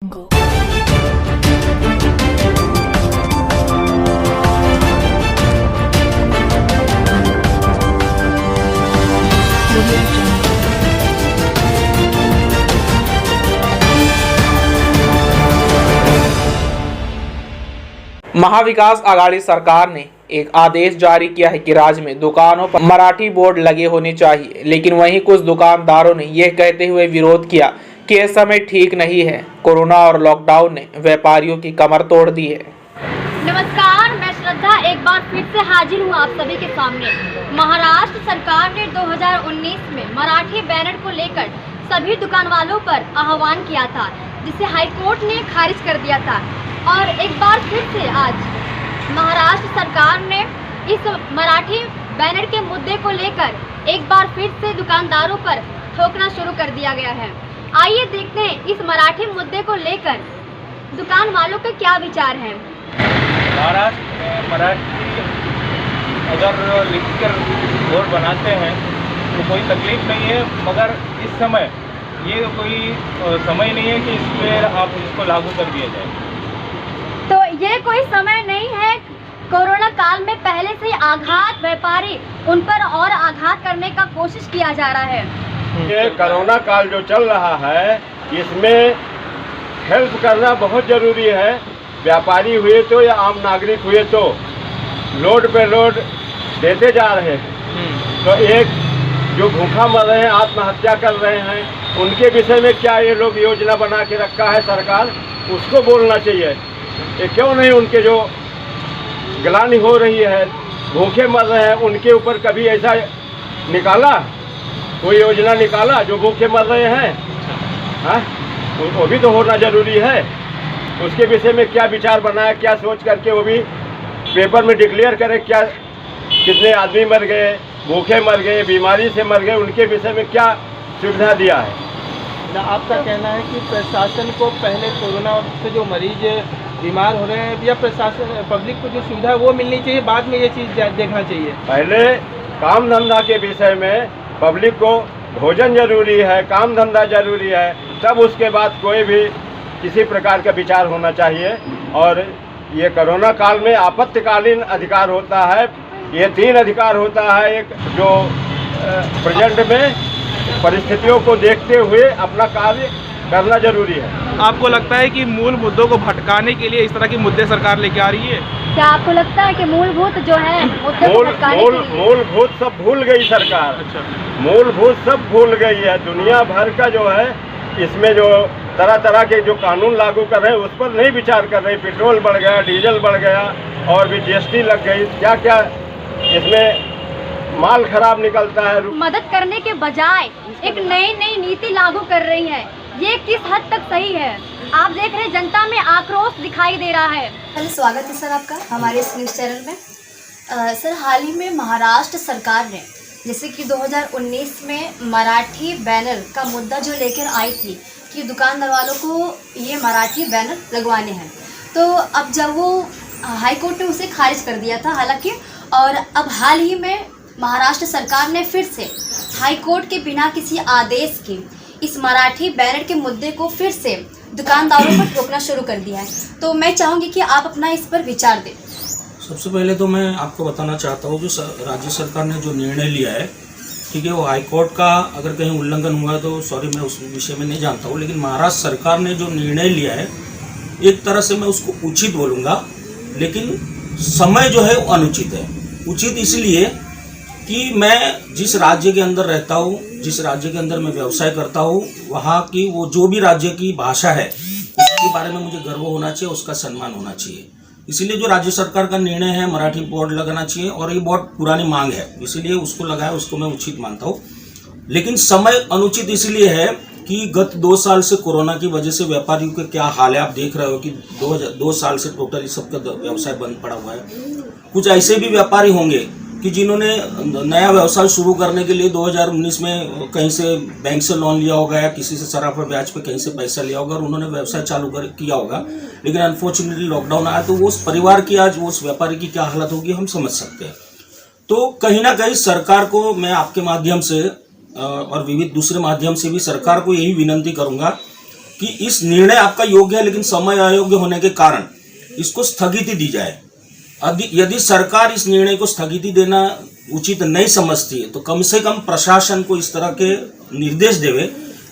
Go. Mahavikas Aghadi सरकार ने एक आदेश जारी किया है कि राज्य में दुकानों पर मराठी बोर्ड लगे होने चाहिए, लेकिन वहीं कुछ दुकानदारों ने यह कहते हुए विरोध किया कि यह समय ठीक नहीं है। कोरोना और लॉकडाउन ने व्यापारियों की कमर तोड़ दी है। नमस्कार, मैं श्रद्धा एक बार फिर से हाजिर हूँ आप सभी के सामने। महाराष्ट्र सरकार ने 2019 में मराठी बैनर को लेकर सभी दुकान वालों पर आह्वान किया था, जिसे हाईकोर्ट ने खारिज कर दिया था। और एक बार फिर से आज महाराष्ट्र सरकार ने इस मराठी बैनर के मुद्दे को लेकर एक बार फिर से दुकानदारों पर ठोकना शुरू कर दिया गया है। आइए देखते हैं इस मराठी मुद्दे को लेकर दुकान वालों के क्या विचार हैं। महाराष्ट्र में मराठी अगर लिखकर बोर्ड बनाते हैं तो कोई तकलीफ नहीं है, मगर इस समय ये कोई समय नहीं है कि इस पर आप इसको लागू कर दिया जाए। तो ये कोई समय नहीं है। कोरोना काल में पहले से आघात व्यापारी उन पर और आघात करने का कोशिश किया जा रहा है। ये कोरोना काल जो चल रहा है इसमें हेल्प करना बहुत ज़रूरी है। व्यापारी हुए तो या आम नागरिक हुए तो लोड पे लोड देते जा रहे हैं। तो एक जो भूखा मर रहे हैं, आत्महत्या कर रहे हैं, उनके विषय में क्या ये लोग योजना बना के रखा है सरकार, उसको बोलना चाहिए। ये क्यों नहीं उनके जो गिलानी हो रही है, भूखे मर रहे हैं, उनके ऊपर कभी ऐसा निकाला, कोई योजना निकाला जो भूखे मर रहे हैं? हाँ, वो भी तो होना ज़रूरी है। उसके विषय में क्या विचार बनाया, क्या सोच करके वो भी पेपर में डिक्लेयर करे, क्या कितने आदमी मर गए, भूखे मर गए, बीमारी से मर गए, उनके विषय में क्या सुविधा दिया है। आपका कहना है कि प्रशासन को पहले कोरोना से जो मरीज बीमार हो रहे हैं या प्रशासन पब्लिक को जो सुविधा है वो मिलनी चाहिए, बाद में ये चीज़ देखना चाहिए। पहले काम धंधा के विषय में पब्लिक को भोजन जरूरी है, काम धंधा जरूरी है, तब उसके बाद कोई भी किसी प्रकार का विचार होना चाहिए। और ये कोरोना काल में आपातकालीन अधिकार होता है, ये 3 अधिकार होता है। एक जो प्रेजेंट में परिस्थितियों को देखते हुए अपना कार्य करना जरूरी है। आपको लगता है कि मूल मुद्दों को भटकाने के लिए इस तरह के मुद्दे सरकार लेके आ रही है? क्या आपको लगता है कि मूलभूत जो है मुद्दे को भटकाने के लिए मूलभूत सब भूल गई सरकार। अच्छा, मूलभूत सब भूल गई है। दुनिया भर का जो है इसमें जो तरह तरह के जो कानून लागू कर रहे हैं उस पर नहीं विचार कर रहे। पेट्रोल बढ़ गया, डीजल बढ़ गया और भी जीएसटी लग गई, क्या क्या इसमें माल खराब निकलता है। मदद करने के बजाय एक नई नीति लागू कर रही है। ये किस हद तक सही है? आप देख रहे हैं जनता में आक्रोश दिखाई दे रहा है। पहले स्वागत है सर आपका हमारे इस न्यूज़ चैनल में। सर, हाल ही में महाराष्ट्र सरकार ने जैसे कि 2019 में मराठी बैनर का मुद्दा जो लेकर आई थी कि दुकानदार वालों को ये मराठी बैनर लगवाने हैं, तो अब जब वो हाई कोर्ट ने उसे खारिज कर दिया था हालांकि, और अब हाल ही में महाराष्ट्र सरकार ने फिर से हाई कोर्ट के बिना किसी आदेश के इस मराठी बैनर के मुद्दे को फिर से दुकानदारों पर ठोकना शुरू कर दिया है। तो मैं चाहूँगी कि आप अपना इस पर विचार दें। सबसे पहले तो मैं आपको बताना चाहता हूँ जो राज्य सरकार ने जो निर्णय लिया है, ठीक है, वो हाई कोर्ट का अगर कहीं उल्लंघन हुआ है तो सॉरी, मैं उस विषय में नहीं जानता हूँ, लेकिन महाराष्ट्र सरकार ने जो निर्णय लिया है एक तरह से मैं उसको उचित बोलूँगा, लेकिन समय जो है वो अनुचित है। उचित इसलिए कि मैं जिस राज्य के अंदर रहता हूँ, जिस राज्य के अंदर मैं व्यवसाय करता हूँ, वहाँ की वो जो भी राज्य की भाषा है उसके बारे में मुझे गर्व होना चाहिए, उसका सम्मान होना चाहिए। इसीलिए जो राज्य सरकार का निर्णय है मराठी बोर्ड लगाना चाहिए, और ये बहुत पुरानी मांग है, इसीलिए उसको लगाया, उसको मैं उचित मानता हूँ। लेकिन समय अनुचित इसलिए है कि गत 2 साल से कोरोना की वजह से व्यापारियों के क्या हाल है। आप देख रहे हो कि 2 साल से टोटली सबका व्यवसाय बंद पड़ा हुआ है। कुछ ऐसे भी व्यापारी होंगे कि जिन्होंने नया व्यवसाय शुरू करने के लिए 2019 में कहीं से बैंक से लोन लिया होगा या किसी से सराफा ब्याज पे कहीं से पैसा लिया होगा और उन्होंने व्यवसाय चालू किया होगा, लेकिन अनफॉर्चुनेटली लॉकडाउन आया तो वो उस परिवार की, आज वो उस व्यापारी की क्या हालत होगी हम समझ सकते हैं। तो कहीं ना कहीं सरकार को मैं आपके माध्यम से और विविध दूसरे माध्यम से भी सरकार को यही विनती करूंगा कि इस निर्णय आपका योग्य है, लेकिन समय अयोग्य होने के कारण इसको स्थगिति दी जाए। यदि सरकार इस निर्णय को स्थगिति देना उचित नहीं समझती है तो कम से कम प्रशासन को इस तरह के निर्देश देवे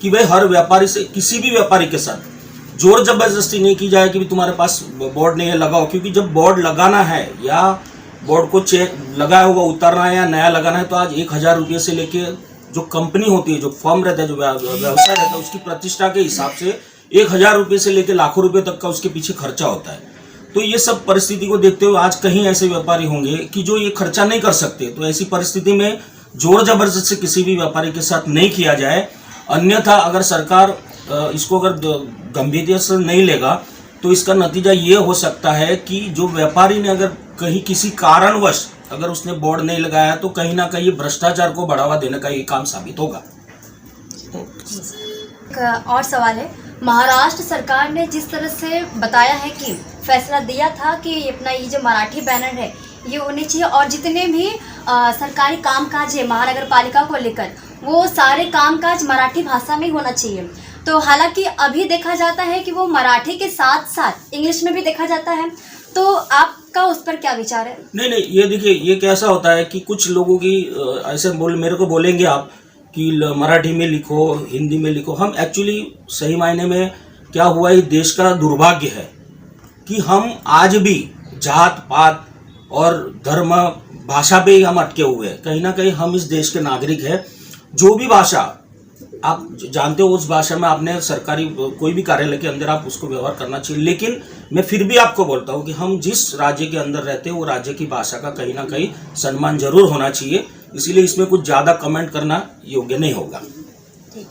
कि भाई हर व्यापारी से, किसी भी व्यापारी के साथ जोर जबरदस्ती नहीं की जाए कि भी तुम्हारे पास बोर्ड नहीं है लगाओ, क्योंकि जब बोर्ड लगाना है या बोर्ड को लगाया हुआ उतारना है या नया लगाना है तो आज 1000 रुपये से लेके जो कंपनी होती है, जो फर्म रहता है, जो व्यवसाय रहता है, उसकी प्रतिष्ठा के हिसाब से 1000 रुपये से लेकर लाखों रुपए तक का उसके पीछे खर्चा होता है। तो ये सब परिस्थिति को देखते हुए आज कहीं ऐसे व्यापारी होंगे कि जो ये खर्चा नहीं कर सकते, तो ऐसी परिस्थिति में जोर जबरदस्त से किसी भी व्यापारी के साथ नहीं किया जाए। अन्यथा अगर सरकार इसको अगर गंभीरता से नहीं लेगा तो इसका नतीजा ये हो सकता है कि जो व्यापारी ने अगर कहीं किसी कारणवश अगर उसने बोर्ड नहीं लगाया तो कहीं ना कहीं भ्रष्टाचार को बढ़ावा देने का ये काम साबित होगा। एक और सवाल है, महाराष्ट्र सरकार ने जिस तरह से बताया है कि फैसला दिया था कि अपना ये जो मराठी बैनर है ये होने चाहिए और जितने भी सरकारी कामकाज है महानगर पालिका को लेकर वो सारे कामकाज मराठी भाषा में होना चाहिए। तो हालांकि अभी देखा जाता है कि वो मराठी के साथ साथ इंग्लिश में भी देखा जाता है, तो आपका उस पर क्या विचार है? नहीं, ये देखिए, ये कैसा होता है कि कुछ लोगों की ऐसे मेरे को बोलेंगे आप कि मराठी में लिखो, हिंदी में लिखो। हम एक्चुअली सही मायने में क्या हुआ, ये देश का दुर्भाग्य है कि हम आज भी जात पात और धर्म भाषा पे ही हम अटके हुए हैं। कहीं ना कहीं हम इस देश के नागरिक हैं। जो भी भाषा आप जानते हो उस भाषा में आपने सरकारी कोई भी कार्यालय के अंदर आप उसको व्यवहार करना चाहिए। लेकिन मैं फिर भी आपको बोलता हूँ कि हम जिस राज्य के अंदर रहते हैं वो राज्य की भाषा का कहीं ना कहीं सम्मान जरूर होना चाहिए। इसीलिए इसमें कुछ ज़्यादा कमेंट करना योग्य नहीं होगा। ठीक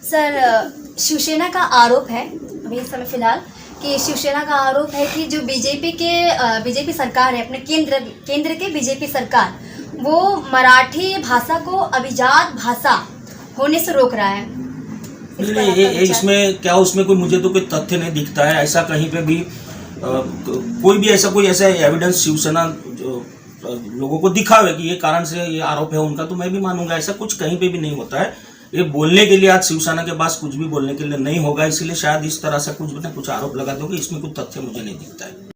सर, शिवसेना का आरोप है अभी इस समय फिलहाल कि शिवसेना का आरोप है कि जो बीजेपी सरकार है, अपने केंद्र के बीजेपी सरकार, वो मराठी भाषा को अभिजात भाषा होने से रोक रहा है। नहीं, इसमें क्या, उसमें कोई मुझे तो कोई तथ्य नहीं दिखता है। ऐसा कहीं पे भी कोई ऐसा एविडेंस शिवसेना लोगों को दिखावे कि ये कारण से ये आरोप है उनका, तो मैं भी मानूंगा। ऐसा कुछ कहीं पे भी नहीं होता है। ये बोलने के लिए आज शिवसेना के पास कुछ भी बोलने के लिए नहीं होगा, इसीलिए शायद इस तरह से कुछ ना कुछ आरोप लगाते होंगे। इसमें कुछ तथ्य मुझे नहीं दिखता है।